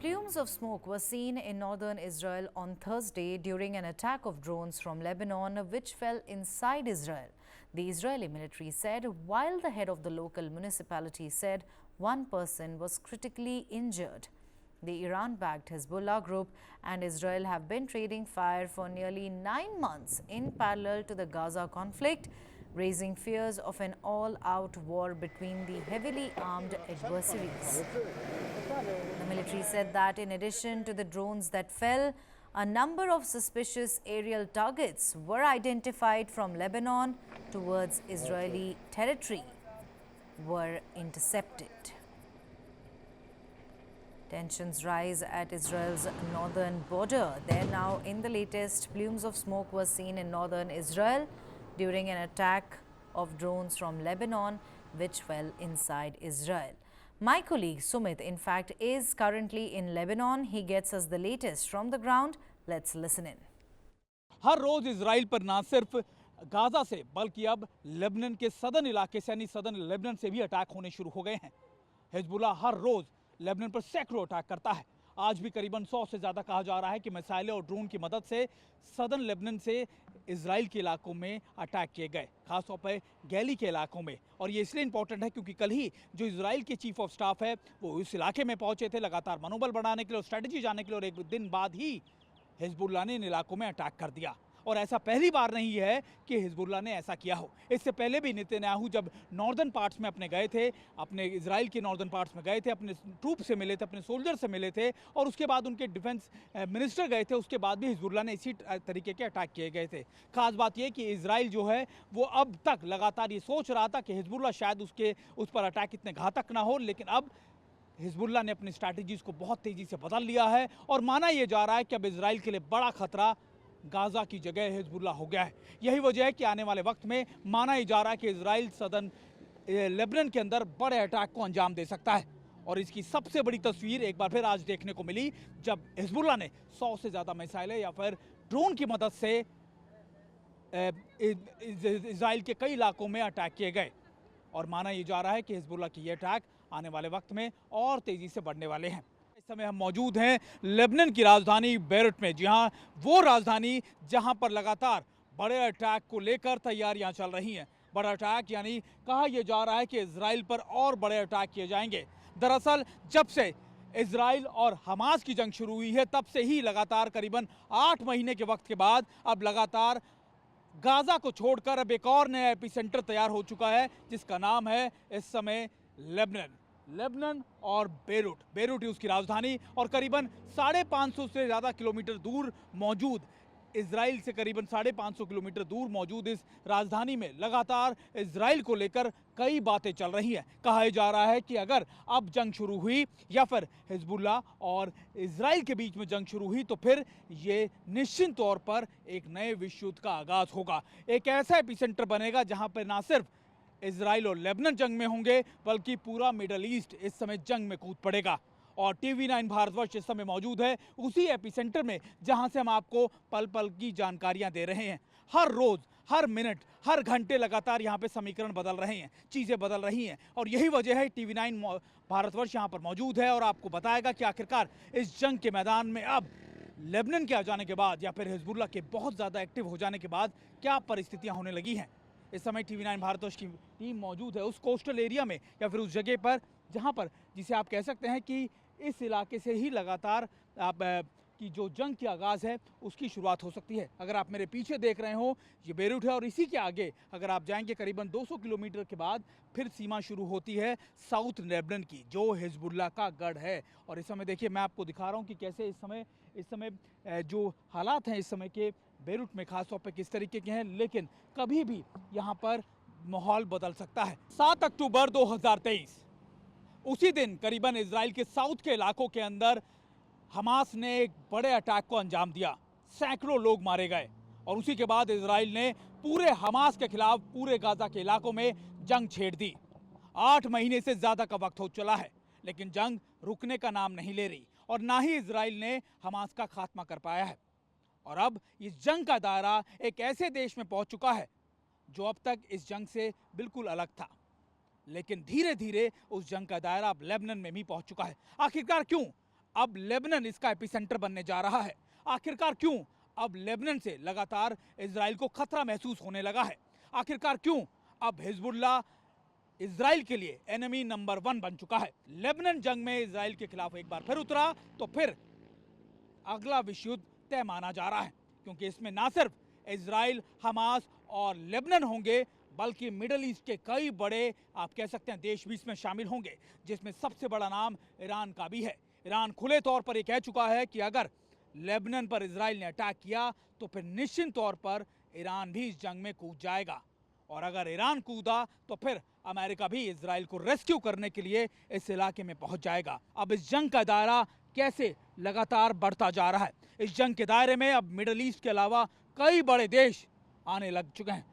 Plumes of smoke were seen in northern Israel on Thursday during an attack of drones from Lebanon, which fell inside Israel. The Israeli military said, while the head of the local municipality said one person was critically injured. The Iran-backed Hezbollah group and Israel have been trading fire for nearly 9 months in parallel to the Gaza conflict, raising fears of an all-out war between the heavily armed adversaries. The military said that in addition to the drones that fell, a number of suspicious aerial targets were identified from Lebanon towards Israeli territory were intercepted. Tensions rise at Israel's northern border. There now, in the latest, plumes of smoke were seen in northern Israel during an attack of drones from Lebanon, which fell inside Israel. My colleague Sumit, in fact, is currently in Lebanon. He gets us the latest from the ground. Let's listen in. हर रोज Israel पर ना सिर्फ Gaza से बल्कि अब Lebanon के southern इलाके से यानी सदर्न लेबनान से भी अटैक होने शुरू हो गए हैं। हिजबुल्लाह हर रोज लेबनान पर सैकड़ों अटैक करता है। आज भी करीबन 100 से ज़्यादा कहा जा रहा है कि मिसाइलें और ड्रोन की मदद से सदर्न लेबनान से इजराइल के इलाकों में अटैक किए गए, खासतौर पर गैली के इलाकों में। और ये इसलिए इंपॉर्टेंट है क्योंकि कल ही जो इजराइल के चीफ ऑफ स्टाफ है वो इस इलाके में पहुंचे थे लगातार मनोबल बढ़ाने के लिए और स्ट्रेटजी जानने के लिए, और एक दिन बाद ही हिजबुल्लाह ने इन इलाकों में अटैक कर दिया। और ऐसा पहली बार नहीं है कि हिजबुल्लाह ने ऐसा किया हो। इससे पहले भी नेतन्याहू जब नॉर्दर्न पार्ट्स में अपने गए थे, अपने इजराइल के नॉर्दर्न पार्ट्स में गए थे, अपने ट्रूप से मिले थे, अपने सोल्जर से मिले थे, और उसके बाद उनके डिफेंस मिनिस्टर गए थे, उसके बाद भी हिजबुल्लाह ने इसी तरीके के अटैक किए गए थे। खास बात यह कि इजराइल जो है वो अब तक लगातार ये सोच रहा था कि हिजबुल्लाह शायद उस पर अटैक इतने घातक ना हो, लेकिन अब हिजबुल्लाह ने अपनी स्ट्रैटेजीज को बहुत तेज़ी से बदल लिया है और माना यह जा रहा है कि अब इजराइल के लिए बड़ा खतरा गाजा की जगह हिजबुल्लाह हो गया है। यही वजह है कि आने वाले वक्त में माना ही जा रहा है कि इजराइल सदर्न लेबनान के अंदर बड़े अटैक को अंजाम दे सकता है। और इसकी सबसे बड़ी तस्वीर एक बार फिर आज देखने को मिली जब हिजबुल्लाह ने 100 से ज़्यादा मिसाइलें या फिर ड्रोन की मदद से इजराइल के कई इलाकों में अटैक किए गए। और माना यह जा रहा है कि हिजबुल्लाह की ये अटैक आने वाले वक्त में और तेज़ी से बढ़ने वाले हैं। इस समय हम मौजूद हैं लेबनान की राजधानी बेरूत में। जी हाँ, वो राजधानी जहां पर लगातार बड़े अटैक को लेकर तैयारियां चल रही हैं। बड़ा अटैक यानी कहा यह जा रहा है कि इजराइल पर और बड़े अटैक किए जाएंगे। दरअसल जब से इजराइल और हमास की जंग शुरू हुई है तब से ही लगातार करीबन 8 महीने के वक्त के बाद अब लगातार गाजा को छोड़कर अब एक और नया एपिसेंटर तैयार हो चुका है जिसका नाम है इस समय लेबनान और बेरूट ही उसकी राजधानी, और करीबन 550 से ज़्यादा किलोमीटर दूर मौजूद इजराइल से करीबन 550 किलोमीटर दूर मौजूद इस राजधानी में लगातार इजराइल को लेकर कई बातें चल रही हैं। कहा जा रहा है कि अगर अब जंग शुरू हुई या फिर हिजबुल्लाह और इजराइल के बीच में जंग शुरू हुई तो फिर ये निश्चित तौर पर एक नए विश्व युद्ध का आगाज होगा। एक ऐसा एपिसेंटर बनेगा जहां पर ना सिर्फ इजराइल और लेबनान जंग में होंगे बल्कि पूरा मिडल ईस्ट इस समय जंग में कूद पड़ेगा। और TV9 भारतवर्ष इस समय मौजूद है उसी एपिसेंटर में जहां से हम आपको पल पल की जानकारियां दे रहे हैं। हर रोज, हर मिनट, हर घंटे लगातार यहां पे समीकरण बदल रहे हैं, चीज़ें बदल रही हैं, और यही वजह है TV9 भारतवर्ष यहां पर मौजूद है और आपको बताएगा कि आखिरकार इस जंग के मैदान में अब लेबनान के आ जाने के बाद या फिर हिजबुल्लाह के बहुत ज़्यादा एक्टिव हो जाने के बाद क्या परिस्थितियाँ होने लगी हैं। इस समय TV9 भारतवर्ष की टीम मौजूद है उस कोस्टल एरिया में या फिर उस जगह पर जहां पर जिसे आप कह सकते हैं कि इस इलाके से ही लगातार आप की जो जंग की आगाज़ है उसकी शुरुआत हो सकती है। अगर आप मेरे पीछे देख रहे हो ये बेरूट है और इसी के आगे अगर आप जाएंगे करीबन 200 किलोमीटर के बाद फिर सीमा शुरू होती है साउथ लेबनान की जो हिजबुल्लाह का गढ़ है। और इस समय देखिए मैं आपको दिखा रहा हूँ कि कैसे इस समय जो हालात हैं इस समय के बेरूट में खासतौर पर किस तरीके के हैं, लेकिन कभी भी यहाँ पर माहौल बदल सकता है। 7 अक्टूबर 2023 उसी दिन करीबन इजराइल के साउथ के इलाकों के अंदर हमास ने एक बड़े अटैक को अंजाम दिया, सैकड़ों लोग मारे गए और उसी के बाद इजराइल ने पूरे हमास के खिलाफ पूरे गाजा के इलाकों में जंग छेड़ दी। 8 महीने से ज़्यादा का वक्त हो चला है लेकिन जंग रुकने का नाम नहीं ले रही और ना ही इजराइल ने हमास का खात्मा कर पाया है। और अब इस जंग का दायरा एक ऐसे देश में पहुंच चुका है जो अब तक इस जंग से बिल्कुल अलग था, लेकिन धीरे धीरे उस जंग का दायरा अब लेबनान में भी पहुंच चुका है। आखिरकार क्यों? अब लेबनान इसका एपिसेंटर बनने जा रहा है। आखिरकार क्यों अब लेबनान से लगातार इजराइल को खतरा महसूस होने लगा है? आखिरकार क्यों अब हिजबुल्लाह इजराइल के लिए एनिमी नंबर 1 बन चुका है? लेबनान जंग में इजराइल के खिलाफ एक बार फिर उतरा तो फिर अगला विश्व युद्ध तय माना जा रहा है, क्योंकि इसमें ना सिर्फ इजराइल, हमास और लेबनान होंगे, बल्कि मिडिल ईस्ट के कई बड़े आप कह सकते हैं देश भी इसमें शामिल होंगे, जिसमें सबसे बड़ा नाम ईरान का भी है। ईरान खुले तौर पर ये कह चुका है कि अगर लेबनान पर इजराइल ने अटैक किया तो फिर निश्चित तौर पर ईरान भी इस जंग में कूद जाएगा, और अगर ईरान कूदा तो फिर अमेरिका भी इजराइल को रेस्क्यू करने के लिए इस इलाके में पहुंच जाएगा। अब इस जंग का दायरा कैसे लगातार बढ़ता जा रहा है? इस जंग के दायरे में अब मिडिल ईस्ट के अलावा कई बड़े देश आने लग चुके हैं।